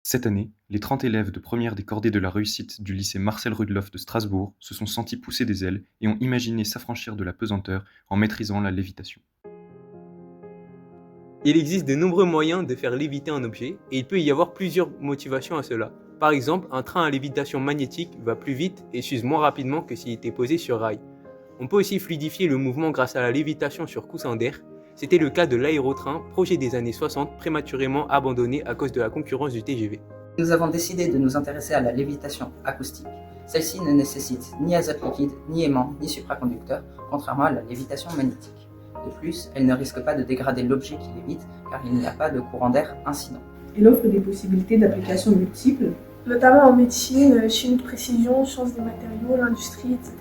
Cette année, les 30 élèves de première des cordées de la réussite du lycée Marcel Rudloff de Strasbourg se sont sentis pousser des ailes et ont imaginé s'affranchir de la pesanteur en maîtrisant la lévitation. Il existe de nombreux moyens de faire léviter un objet et il peut y avoir plusieurs motivations à cela. Par exemple, un train à lévitation magnétique va plus vite et s'use moins rapidement que s'il était posé sur rail. On peut aussi fluidifier le mouvement grâce à la lévitation sur coussin d'air. C'était le cas de l'aérotrain, projet des années 60, prématurément abandonné à cause de la concurrence du TGV. Nous avons décidé de nous intéresser à la lévitation acoustique. Celle-ci ne nécessite ni azote liquide, ni aimant, ni supraconducteur, contrairement à la lévitation magnétique. De plus, elle ne risque pas de dégrader l'objet qui lévite, car il n'y a pas de courant d'air incident. Elle offre des possibilités d'application multiples, notamment en médecine, chimie de précision, sciences des matériaux, l'industrie, etc.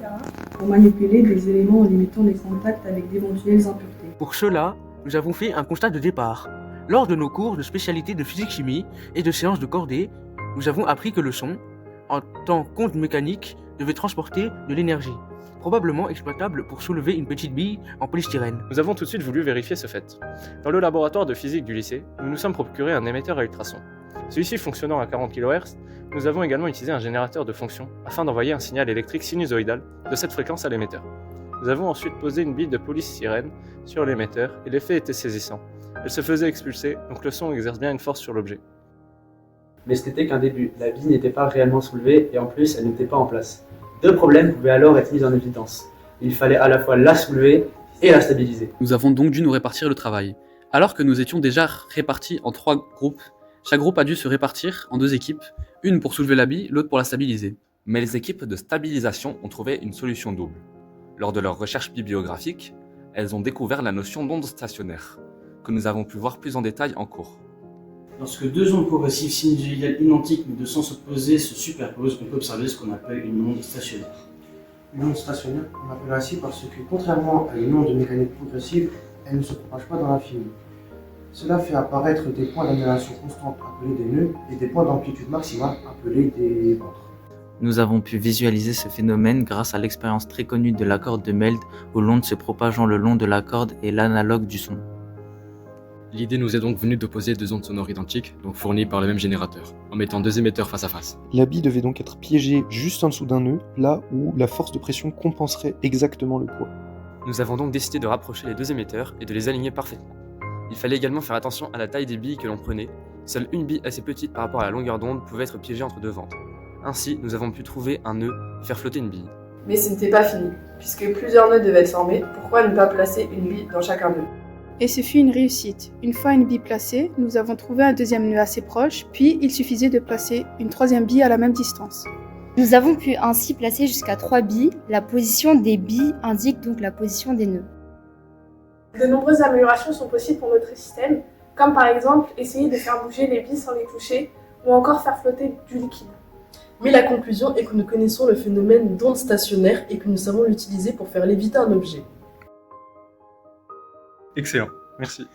pour manipuler des éléments en limitant les contacts avec d'éventuelles impuretés. Pour cela, nous avons fait un constat de départ. Lors de nos cours de spécialité de physique-chimie et de séances de cordée, nous avons appris que le son, en tant qu'onde mécanique, devait transporter de l'énergie, probablement exploitable pour soulever une petite bille en polystyrène. Nous avons tout de suite voulu vérifier ce fait. Dans le laboratoire de physique du lycée, nous nous sommes procuré un émetteur à ultrasons. Celui-ci fonctionnant à 40 kHz, nous avons également utilisé un générateur de fonction afin d'envoyer un signal électrique sinusoïdal de cette fréquence à l'émetteur. Nous avons ensuite posé une bille de polystyrène sur l'émetteur et l'effet était saisissant. Elle se faisait expulser, donc le son exerce bien une force sur l'objet. Mais ce n'était qu'un début, la bille n'était pas réellement soulevée et en plus elle n'était pas en place. Deux problèmes pouvaient alors être mis en évidence. Il fallait à la fois la soulever et la stabiliser. Nous avons donc dû nous répartir le travail. Alors que nous étions déjà répartis en 3 groupes, chaque groupe a dû se répartir en 2 équipes, une pour soulever la bille, l'autre pour la stabiliser. Mais les équipes de stabilisation ont trouvé une solution double. Lors de leurs recherches bibliographiques, elles ont découvert la notion d'onde stationnaire, que nous avons pu voir plus en détail en cours. Lorsque deux ondes progressives sinusoïdales identiques mais de sens opposés se superposent, on peut observer ce qu'on appelle une onde stationnaire. Une onde stationnaire, on l'appelle ainsi parce que, contrairement à une onde mécanique progressive, elle ne se propage pas dans l'infini. Cela fait apparaître des points d'annulation constante appelés des nœuds et des points d'amplitude maximale appelés des ventres. Nous avons pu visualiser ce phénomène grâce à l'expérience très connue de la corde de Meld où l'onde se propageant le long de la corde est l'analogue du son. L'idée nous est donc venue d'opposer 2 ondes sonores identiques, donc fournies par le même générateur, en mettant 2 émetteurs face à face. La bille devait donc être piégée juste en dessous d'un nœud, là où la force de pression compenserait exactement le poids. Nous avons donc décidé de rapprocher les 2 émetteurs et de les aligner parfaitement. Il fallait également faire attention à la taille des billes que l'on prenait. Seule une bille assez petite par rapport à la longueur d'onde pouvait être piégée entre 2 ventes. Ainsi, nous avons pu trouver un nœud et faire flotter une bille. Mais ce n'était pas fini, puisque plusieurs nœuds devaient être formés, pourquoi ne pas placer une bille dans chacun d'eux? Et ce fut une réussite. Une fois une bille placée, nous avons trouvé un deuxième nœud assez proche, puis il suffisait de placer une troisième bille à la même distance. Nous avons pu ainsi placer jusqu'à 3 billes. La position des billes indique donc la position des nœuds. De nombreuses améliorations sont possibles pour notre système, comme par exemple essayer de faire bouger les billes sans les toucher, ou encore faire flotter du liquide. Mais la conclusion est que nous connaissons le phénomène d'onde stationnaire et que nous savons l'utiliser pour faire léviter un objet. Excellent, merci.